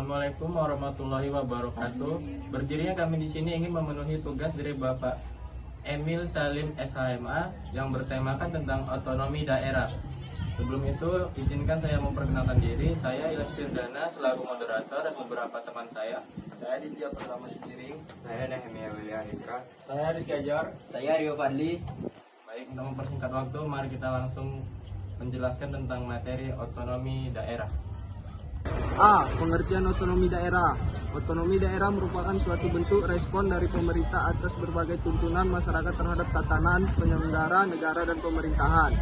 Assalamualaikum warahmatullahi wabarakatuh. Berdirinya kami di sini ingin memenuhi tugas dari Bapak Emil Salim SHMA yang bertemakan tentang otonomi daerah. Sebelum itu, izinkan saya memperkenalkan diri. Saya Ilyas Firdana selaku moderator dan beberapa teman saya. Saya Ditya Pertama Sikiring. Saya Nehemia William Hitra. Saya Rizky Ajar. Saya Rio Fadli. Baik, untuk mempersingkat waktu, mari kita langsung menjelaskan tentang materi otonomi daerah. A. Pengertian otonomi daerah. Otonomi daerah merupakan suatu bentuk respon dari pemerintah atas berbagai tuntunan masyarakat terhadap tatanan, penyelenggara, negara, dan pemerintahan.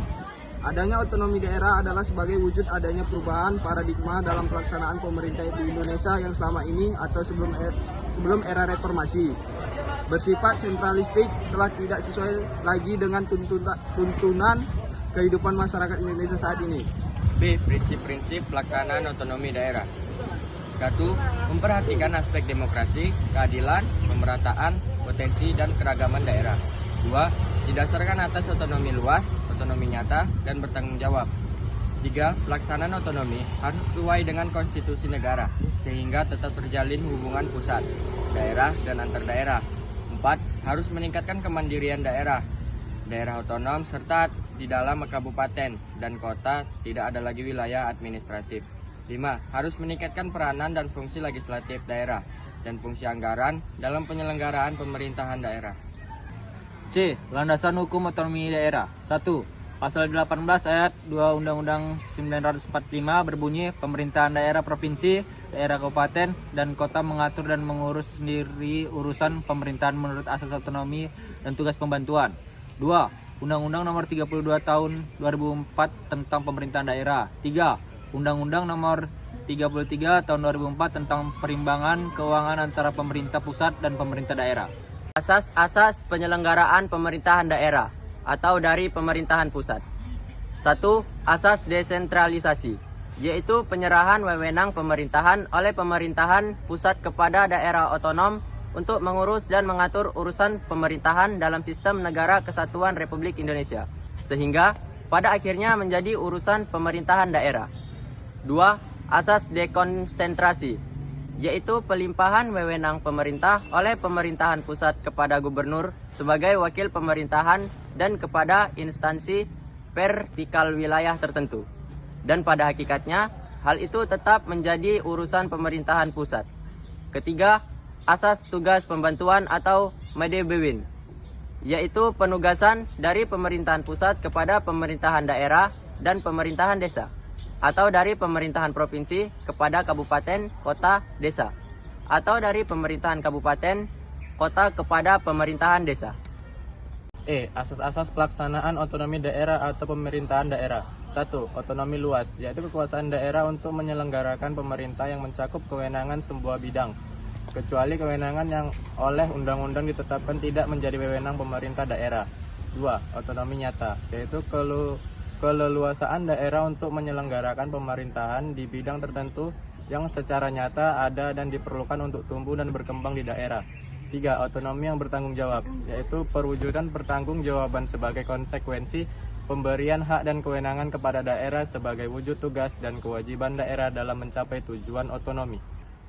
Adanya otonomi daerah adalah sebagai wujud adanya perubahan paradigma dalam pelaksanaan pemerintah di Indonesia yang selama ini atau sebelum era reformasi bersifat sentralistik, telah tidak sesuai lagi dengan tuntunan kehidupan masyarakat Indonesia saat ini. B. Prinsip-prinsip pelaksanaan otonomi daerah. 1. Memperhatikan aspek demokrasi, keadilan, pemerataan, potensi, dan keragaman daerah. 2. Didasarkan atas otonomi luas, otonomi nyata, dan bertanggung jawab. 3. Pelaksanaan otonomi harus sesuai dengan konstitusi negara, sehingga tetap terjalin hubungan pusat, daerah, dan antar daerah. 4. Harus meningkatkan kemandirian daerah otonom, serta di dalam kabupaten dan kota tidak ada lagi wilayah administratif. 5. Harus meningkatkan peranan dan fungsi legislatif daerah dan fungsi anggaran dalam penyelenggaraan pemerintahan daerah. C. Landasan hukum otonomi daerah. 1. Pasal 18 ayat 2 Undang-Undang 1945 berbunyi, pemerintahan daerah provinsi, daerah kabupaten, dan kota mengatur dan mengurus sendiri urusan pemerintahan menurut asas otonomi dan tugas pembantuan. 2. Undang-Undang Nomor 32 Tahun 2004 tentang Pemerintahan Daerah. 3. Undang-Undang Nomor 33 Tahun 2004 tentang perimbangan keuangan antara pemerintah pusat dan pemerintah daerah. Asas-asas penyelenggaraan pemerintahan daerah atau dari pemerintahan pusat. 1. Asas desentralisasi, yaitu penyerahan wewenang pemerintahan oleh pemerintahan pusat kepada daerah otonom untuk mengurus dan mengatur urusan pemerintahan dalam sistem negara kesatuan Republik Indonesia, sehingga pada akhirnya menjadi urusan pemerintahan daerah. 2. Asas dekonsentrasi, yaitu pelimpahan wewenang pemerintah oleh pemerintahan pusat kepada gubernur sebagai wakil pemerintahan dan kepada instansi vertikal wilayah tertentu. Dan pada hakikatnya, hal itu tetap menjadi urusan pemerintahan pusat. Ketiga, asas tugas pembantuan atau Medebewin, yaitu penugasan dari pemerintahan pusat kepada pemerintahan daerah dan pemerintahan desa, atau dari pemerintahan provinsi kepada kabupaten, kota, desa, atau dari pemerintahan kabupaten, kota kepada pemerintahan desa. E. Asas-asas pelaksanaan otonomi daerah atau pemerintahan daerah. 1. Otonomi luas, yaitu kekuasaan daerah untuk menyelenggarakan pemerintah yang mencakup kewenangan sebuah bidang, kecuali kewenangan yang oleh undang-undang ditetapkan tidak menjadi wewenang pemerintah daerah. 2. Otonomi nyata, yaitu keleluasaan daerah untuk menyelenggarakan pemerintahan di bidang tertentu yang secara nyata ada dan diperlukan untuk tumbuh dan berkembang di daerah. 3. Otonomi yang bertanggung jawab, yaitu perwujudan pertanggungjawaban sebagai konsekuensi pemberian hak dan kewenangan kepada daerah sebagai wujud tugas dan kewajiban daerah dalam mencapai tujuan otonomi.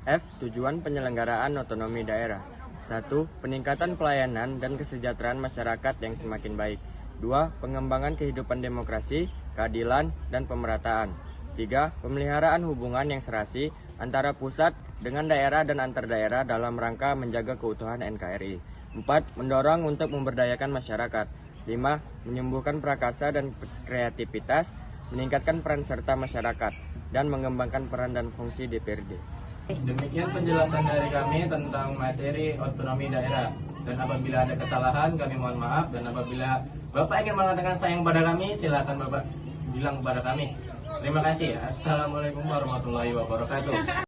F. Tujuan penyelenggaraan otonomi daerah. 1. Peningkatan pelayanan dan kesejahteraan masyarakat yang semakin baik. 2. Pengembangan kehidupan demokrasi, keadilan, dan pemerataan. 3. Pemeliharaan hubungan yang serasi antara pusat dengan daerah dan antar daerah dalam rangka menjaga keutuhan NKRI. 4. Mendorong untuk memberdayakan masyarakat. 5. Menyembuhkan prakasa dan kreativitas, meningkatkan peran serta masyarakat, dan mengembangkan peran dan fungsi DPRD. Demikian penjelasan dari kami tentang materi otonomi daerah. Dan apabila ada kesalahan, kami mohon maaf. Dan apabila Bapak ingin mengatakan sayang pada kami, silakan Bapak bilang kepada kami. Terima kasih. Assalamualaikum warahmatullahi wabarakatuh.